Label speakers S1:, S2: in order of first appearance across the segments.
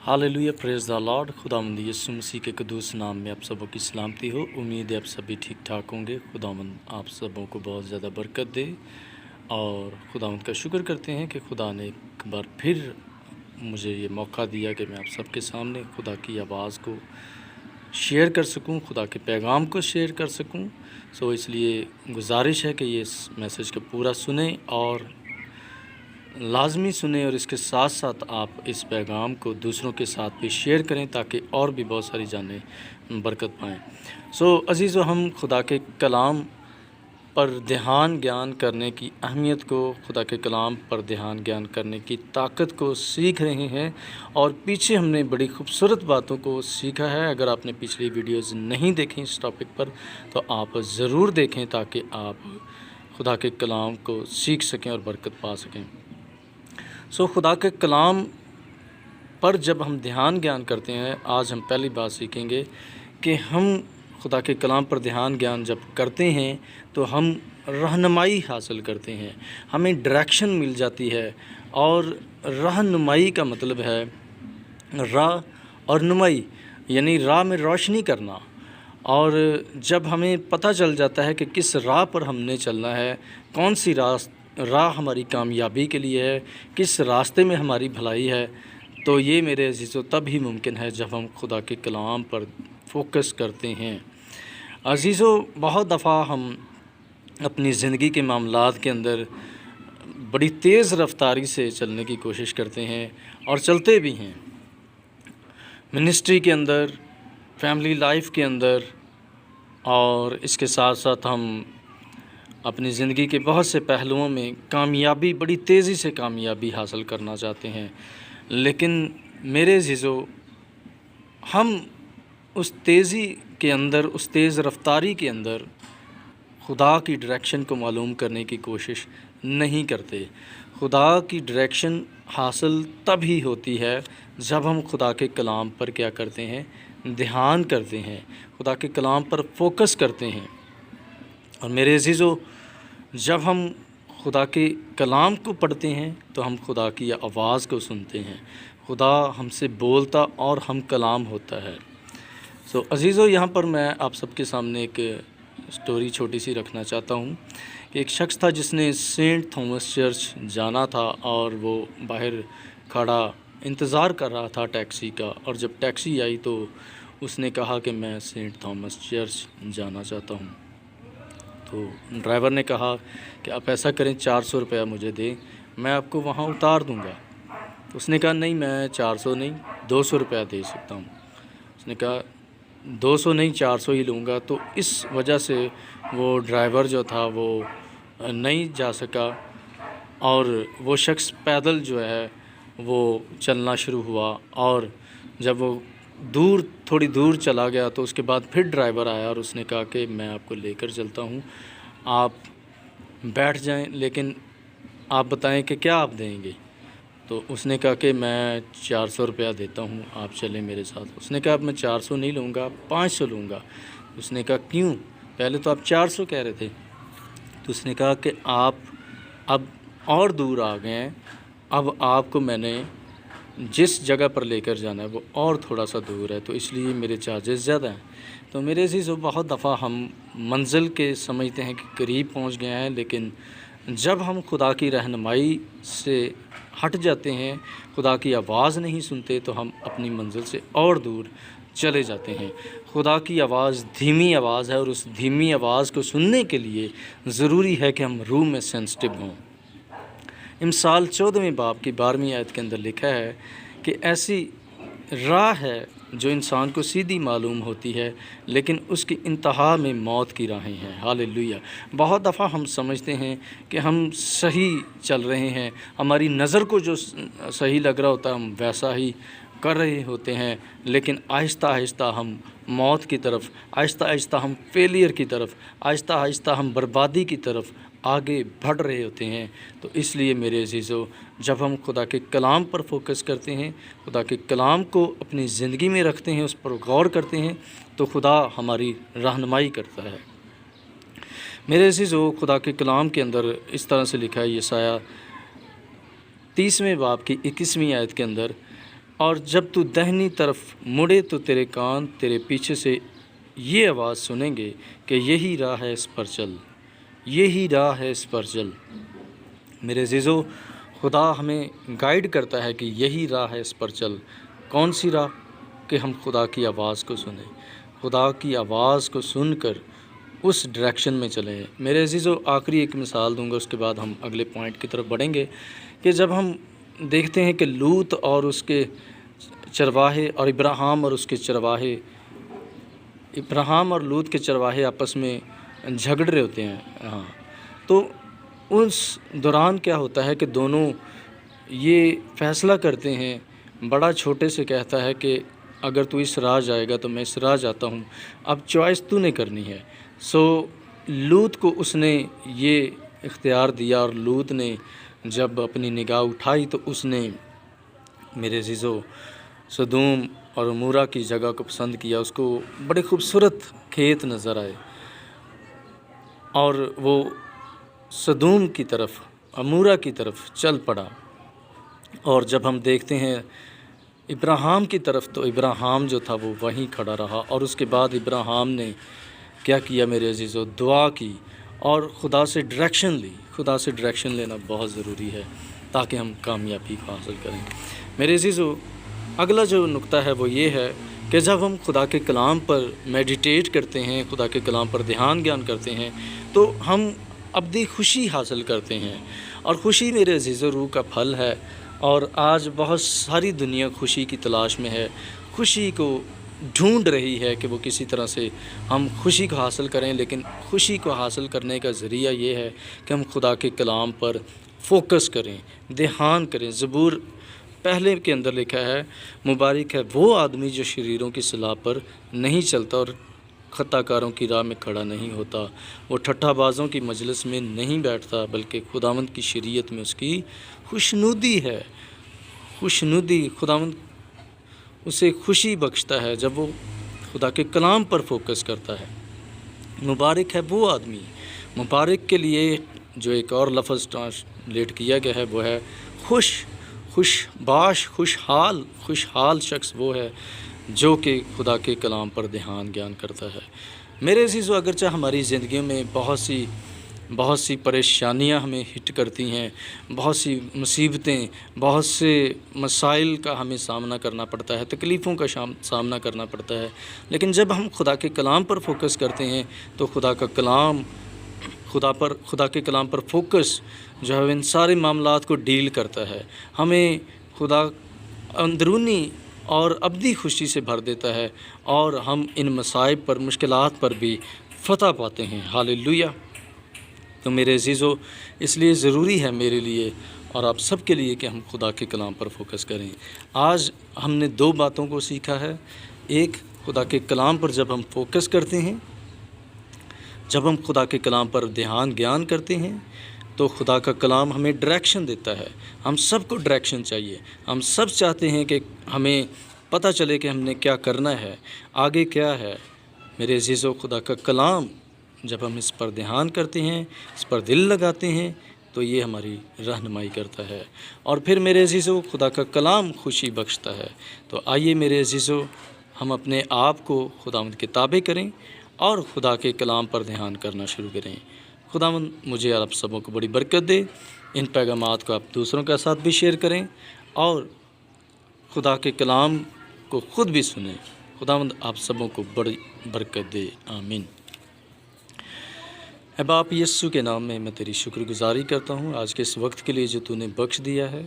S1: Hallelujah, praise the Lord. खुदावंद यीशु मसीह के क़ुद्दूस नाम में आप सबों की सलामती हो। उम्मीद है आप सभी ठीक ठाक होंगे। खुदावंद आप सबों को बहुत ज़्यादा बरकत दे और खुदावंद का शुक्र करते हैं कि खुदा ने एक बार फिर मुझे ये मौका दिया कि मैं आप सबके सामने खुदा की आवाज़ को शेयर कर सकूं, खुदा के पैगाम को शेयर कर सकूं। इसलिए गुजारिश है कि ये इस मैसेज को पूरा सुने और लाजमी सुने और इसके साथ साथ आप इस पैगाम को दूसरों के साथ भी शेयर करें ताकि और भी बहुत सारी जानें बरकत पाएँ। अज़ीज़ो, हम खुदा के कलाम पर ध्यान ज्ञान करने की अहमियत को, खुदा के कलाम पर ध्यान ज्ञान करने की ताकत को सीख रहे हैं और पीछे हमने बड़ी खूबसूरत बातों को सीखा है। अगर आपने पिछली वीडियोज़ नहीं देखी इस टॉपिक पर तो आप ज़रूर देखें ताकि आप खुदा के कलाम को सीख सकें और बरकत पा सकें। खुदा के कलाम पर जब हम ध्यान ज्ञान करते हैं, आज हम पहली बात सीखेंगे कि हम खुदा के कलाम पर ध्यान ज्ञान जब करते हैं तो हम रहनुमाई हासिल करते हैं, हमें डायरेक्शन मिल जाती है। और रहनुमाई का मतलब है राह और नुमाई, यानी राह में रोशनी करना। और जब हमें पता चल जाता है कि किस राह पर हमने चलना है, कौन सी राह हमारी कामयाबी के लिए है, किस रास्ते में हमारी भलाई है, तो ये मेरे अज़ीज़ों तब ही मुमकिन है जब हम खुदा के कलाम पर फोकस करते हैं। अज़ीज़ों, बहुत दफ़ा हम अपनी ज़िंदगी के मामलात के अंदर बड़ी तेज़ रफ्तारी से चलने की कोशिश करते हैं और चलते भी हैं। मिनिस्ट्री के अंदर, फैमिली लाइफ के अंदर, और इसके साथ साथ हम अपनी ज़िंदगी के बहुत से पहलुओं में कामयाबी, बड़ी तेज़ी से कामयाबी हासिल करना चाहते हैं। लेकिन मेरे अज़ीज़ों, हम उस तेज़ी के अंदर, उस तेज़ रफ्तारी के अंदर खुदा की डायरेक्शन को मालूम करने की कोशिश नहीं करते। खुदा की डायरेक्शन हासिल तब ही होती है जब हम खुदा के कलाम पर क्या करते हैं, ध्यान करते हैं, खुदा के कलाम पर फोकस करते हैं। और मेरे अज़ीज़ों, जब हम खुदा के कलाम को पढ़ते हैं तो हम खुदा की आवाज़ को सुनते हैं। खुदा हमसे बोलता और हम कलाम होता है। अज़ीज़ों, यहाँ पर मैं आप सबके सामने एक स्टोरी छोटी सी रखना चाहता हूँ कि एक शख्स था जिसने सेंट थॉमस चर्च जाना था और वो बाहर खड़ा इंतज़ार कर रहा था टैक्सी का। और जब टैक्सी आई तो उसने कहा कि मैं सेंट थॉमस चर्च जाना चाहता हूँ। तो ड्राइवर ने कहा कि आप ऐसा करें, 400 रुपया मुझे दें, मैं आपको वहाँ उतार दूँगा। तो उसने कहा नहीं, मैं 400 नहीं, 200 रुपया दे सकता हूँ। उसने कहा 200 नहीं, 400 ही लूँगा। तो इस वजह से वो ड्राइवर जो था वो नहीं जा सका और वो शख्स पैदल जो है वो चलना शुरू हुआ। और जब वो थोड़ी दूर चला गया तो उसके बाद फिर ड्राइवर आया और उसने कहा कि मैं आपको लेकर चलता हूँ, आप बैठ जाएं, लेकिन आप बताएं कि क्या आप देंगे। तो उसने कहा कि मैं 400 रुपया देता हूँ, आप चलें मेरे साथ। उसने कहा मैं 400 नहीं लूँगा, 500 लूँगा। उसने कहा क्यों, पहले तो आप 400 कह रहे थे। तो उसने कहा कि आप अब और दूर आ गए हैं, अब आपको मैंने जिस जगह पर लेकर जाना है वो और थोड़ा सा दूर है, तो इसलिए मेरे चार्जेस ज़्यादा हैं। तो मेरे अज़ीज़ों, बहुत दफ़ा हम मंज़िल के समझते हैं कि करीब पहुंच गए हैं, लेकिन जब हम खुदा की रहनुमाई से हट जाते हैं, खुदा की आवाज़ नहीं सुनते, तो हम अपनी मंज़िल से और दूर चले जाते हैं। खुदा की आवाज़ धीमी आवाज़ है और उस धीमी आवाज़ को सुनने के लिए ज़रूरी है कि हम रूह में सेंसिटिव हों। मिसाल 14वें बाब की 12वीं आयत के अंदर लिखा है कि ऐसी राह है जो इंसान को सीधी मालूम होती है, लेकिन उसकी इंतहा में मौत की राहें हैं। हालेलुया। बहुत दफ़ा हम समझते हैं कि हम सही चल रहे हैं, हमारी नज़र को जो सही लग रहा होता है हम वैसा ही कर रहे होते हैं, लेकिन आहिस्ता आहिस्ता हम मौत की तरफ, आहिस्ता आहिस्ता हम फेलियर की तरफ, आहिस्ता आहिस्ता हम बर्बादी की तरफ आगे बढ़ रहे होते हैं। तो इसलिए मेरे अज़ीज़ों, जब हम खुदा के कलाम पर फोकस करते हैं, खुदा के कलाम को अपनी ज़िंदगी में रखते हैं, उस पर गौर करते हैं, तो खुदा हमारी रहनुमाई करता है। मेरे अज़ीज़ों, खुदा के कलाम के अंदर इस तरह से लिखा है, यशायाह 30वें बाब की 21वीं आयत के अंदर اور جب تو دہنی طرف مڑے تو تیرے کان تیرے پیچھے سے یہ آواز سنیں گے کہ یہی راہ ہے، اس پر چل، یہی راہ ہے، اس پر چل۔ میرے عزیزو، خدا ہمیں گائیڈ کرتا ہے کہ یہی راہ ہے، اس پر چل۔ کون سی راہ؟ کہ ہم خدا کی آواز کو سنیں، خدا کی آواز کو سن کر اس ڈائریکشن میں چلیں۔ میرے عزیزو، آخری ایک مثال دوں گا، اس کے بعد ہم اگلے پوائنٹ کی طرف بڑھیں گے کہ جب ہم دیکھتے ہیں کہ لوط اور اس کے چرواہے اور ابراہیم اور اس کے چرواہے، ابراہیم اور لوط کے چرواہے آپس میں جھگڑ رہے ہوتے ہیں، تو اس دوران کیا ہوتا ہے کہ دونوں یہ فیصلہ کرتے ہیں، بڑا چھوٹے سے کہتا ہے کہ اگر تو اس راہ جائے گا تو میں اس راہ جاتا ہوں، اب چوائس تو نے کرنی ہے۔ سو لوط کو اس نے یہ اختیار دیا، اور لوط نے جب اپنی نگاہ اٹھائی تو اس نے، میرے عزیزو، سدوم اور عمورہ کی جگہ کو پسند کیا۔ اس کو بڑے خوبصورت کھیت نظر آئے اور وہ سدوم کی طرف، عمورہ کی طرف چل پڑا۔ اور جب ہم دیکھتے ہیں ابراہیم کی طرف، تو ابراہیم جو تھا وہ وہیں کھڑا رہا، اور اس کے بعد ابراہیم نے کیا کیا میرے عزیزو؟ دعا کی اور خدا سے ڈائریکشن لی۔ خدا سے ڈائریکشن لینا بہت ضروری ہے تاکہ ہم کامیابی کو حاصل کریں۔ میرے عزیزو، اگلا جو نقطہ ہے وہ یہ ہے کہ جب ہم خدا کے کلام پر میڈیٹیٹ کرتے ہیں، خدا کے کلام پر دھیان گیان کرتے ہیں، تو ہم ابدی خوشی حاصل کرتے ہیں۔ اور خوشی میرے عزیزو روح کا پھل ہے، اور آج بہت ساری دنیا خوشی کی تلاش میں ہے، خوشی کو ڈھونڈ رہی ہے کہ وہ کسی طرح سے ہم خوشی کو حاصل کریں، لیکن خوشی کو حاصل کرنے کا ذریعہ یہ ہے کہ ہم خدا کے کلام پر فوکس کریں، دھیان کریں۔ زبور پہلے کے اندر لکھا ہے، مبارک ہے وہ آدمی جو شریروں کی صلاح پر نہیں چلتا اور خطا کاروں کی راہ میں کھڑا نہیں ہوتا، وہ ٹھٹھا بازوں کی مجلس میں نہیں بیٹھتا، بلکہ خداوند کی شریعت میں اس کی خوشنودی ہے۔ خوشنودی، خداوند اسے خوشی بخشتا ہے جب وہ خدا کے کلام پر فوکس کرتا ہے۔ مبارک ہے وہ آدمی، مبارک کے لیے جو ایک اور لفظ ٹرانسلیٹ کیا گیا ہے وہ ہے خوش باش، خوشحال شخص وہ ہے جو کہ خدا کے کلام پر دھیان گیان کرتا ہے۔ میرے عزیزو، اگرچہ ہماری زندگیوں میں بہت سی پریشانیاں ہمیں ہٹ کرتی ہیں، بہت سی مصیبتیں، بہت سے مسائل کا ہمیں سامنا کرنا پڑتا ہے، تکلیفوں کا سامنا کرنا پڑتا ہے، لیکن جب ہم خدا کے کلام پر فوکس کرتے ہیں تو خدا کے کلام پر فوکس جو ہے ان سارے معاملات کو ڈیل کرتا ہے، ہمیں خدا اندرونی اور ابدی خوشی سے بھر دیتا ہے، اور ہم ان مصائب پر، مشکلات پر بھی فتح پاتے ہیں۔ ہاللیلویہ۔ تو میرے عزیزو، اس لیے ضروری ہے میرے لیے اور آپ سب کے لیے کہ ہم خدا کے کلام پر فوکس کریں۔ آج ہم نے 2 باتوں کو سیکھا ہے۔ ایک، خدا کے کلام پر جب ہم فوکس کرتے ہیں، جب ہم خدا کے کلام پر دھیان گیان کرتے ہیں تو خدا کا کلام ہمیں ڈائریکشن دیتا ہے۔ ہم سب کو ڈائریکشن چاہیے، ہم سب چاہتے ہیں کہ ہمیں پتہ چلے کہ ہم نے کیا کرنا ہے، آگے کیا ہے۔ میرے عزیزو، خدا کا کلام جب ہم اس پر دھیان کرتے ہیں، اس پر دل لگاتے ہیں تو یہ ہماری رہنمائی کرتا ہے، اور پھر میرے عزیزو خدا کا کلام خوشی بخشتا ہے۔ تو آئیے میرے عزیزو، ہم اپنے آپ کو خداوند کے تابع کریں اور خدا کے کلام پر دھیان کرنا شروع کریں۔ خداوند مجھے اور آپ سبوں کو بڑی برکت دے۔ ان پیغامات کو آپ دوسروں کے ساتھ بھی شیئر کریں اور خدا کے کلام کو خود بھی سنیں۔ خداوند آپ سبوں کو بڑی برکت دے، آمین۔ اے باپ یسوع کے نام میں تیری شکر گزاری کرتا ہوں آج کے اس وقت کے لیے جو تو نے بخش دیا ہے۔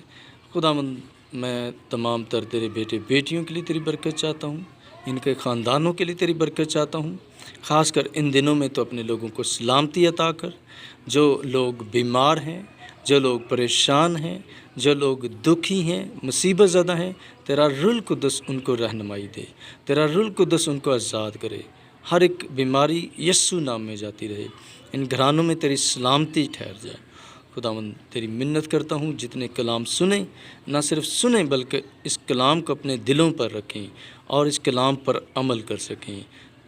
S1: خداوند میں تمام تر تیرے بیٹے بیٹیوں کے لیے تیری برکت چاہتا ہوں، ان کے خاندانوں کے لیے تیری برکت چاہتا ہوں۔ خاص کر ان دنوں میں تو اپنے لوگوں کو سلامتی عطا کر، جو لوگ بیمار ہیں، جو لوگ پریشان ہیں، جو لوگ دکھی ہیں، مصیبت زدہ ہیں، تیرا روح القدس ان کو رہنمائی دے، تیرا روح القدس ان کو آزاد کرے، ہر ایک بیماری یسوع نام میں جاتی رہے، ان گھرانوں میں تیری سلامتی ٹھہر جائے۔ خداوند تیری منت کرتا ہوں جتنے کلام سنیں، نہ صرف سنیں بلکہ اس کلام کو اپنے دلوں پر رکھیں اور اس کلام پر عمل کر سکیں۔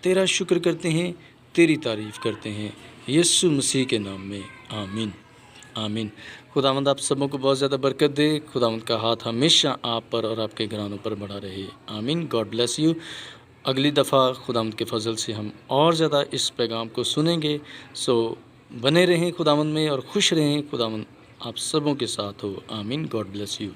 S1: تیرا شکر کرتے ہیں، تیری تعریف کرتے ہیں، یسوع مسیح کے نام میں، آمین، آمین۔ खुदावंद आप सबों को बहुत ज़्यादा बरकत दे। खुदावंद का हाथ हमेशा आप पर और आपके घरानों पर बना रहे। आमीन। God bless you. अगली दफ़ा खुदावंद के फजल से हम और ज़्यादा इस पैगाम को सुनेंगे। सो बने रहें खुदावंद में और खुश रहें। खुदावंद आप सबों के साथ हो। आमीन। God bless you.